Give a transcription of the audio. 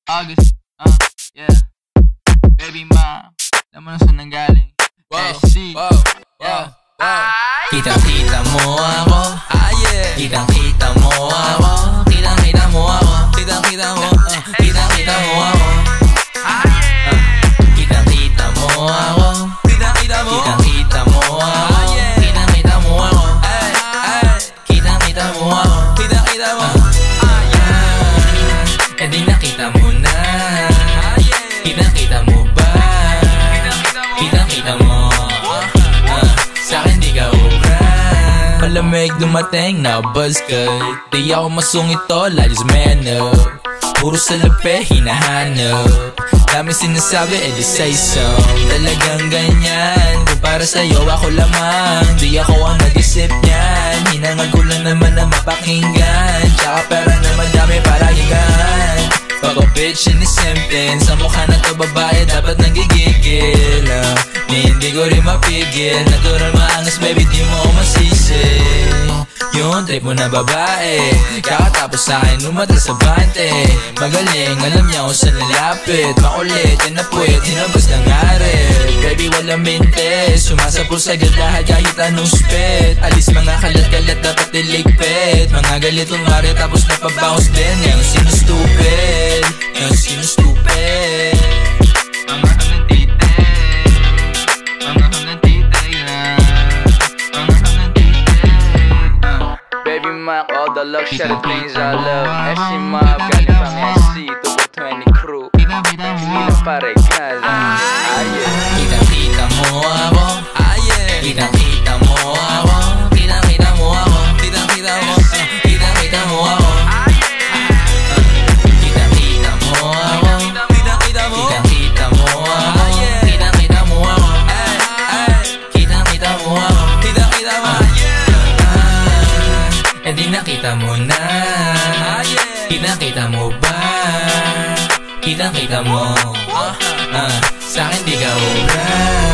August, yeah. Baby ma, alam mo na saan nanggaling. SC, yeah. Kitang-kita mo ako, yeah. kitang-kita mo ako, kitang-kita mo ako, Kitang-kita mo, kitang-kita mo ako, kitang-kita mo ako, kitang-kita mo, kitang-kita mo ako, kitang-kita mo ako, kitang-kita mo ako, kitang-kita mo, eh di nakita mo na, kitang-kita mo ba? Kitang-kita mo, sa'kin di ka ubra. Malamig dumating na buzz cut, di ako masungit tol, I just man up. Puro salapi hinahanap, dami sinasabi edi say some. Talagang ganyan, kung para sa'yo ako lamang, di ako ang nag-isip niyan. Hinangad ko lang naman na mapakinggan, tsaka pera naman dami para higaan. Pag a bitch inisempin, sa mukha na to babae dapat nanggigigil. Hindi ko rin mapigil, natural maangas baby di mo ako masisi. Yung trip mo na babae, kakatapos sa'kin umata sa bante. Magaling, alam niya kung saan lalapit, makulit, yan na puwet, hinabas ng arit. Baby walang mintes, sumasapul sagad lahat kahit anong spit. Alis mga kalat-kalat dapat iligpit, mga galitong ari tapos napabounce din. Yung sino stupid, yung sino stupid. mga hanggang titig, mga hanggang titig lang, mga hanggang titig. Baby Mac, all the luxury things I love. SC Mob, galing pang SC, Tubo 20 crew. Kitang-kita mo, Hindi lang pare kala. Kitang-kita mo ako, kitang-kita mo ako, kitang-kita mo ako, kitang-kita mo, kitang-kita mo ako, kitang-kita mo ako, kitang-kita mo, kitang-kita mo ako, kitang-kita mo ako, kitang-kita mo ako, kitang-kita mo, eh di nakita mo na, kitang-kita mo ba? Kitang-kita mo, sa'kin di ka ubra.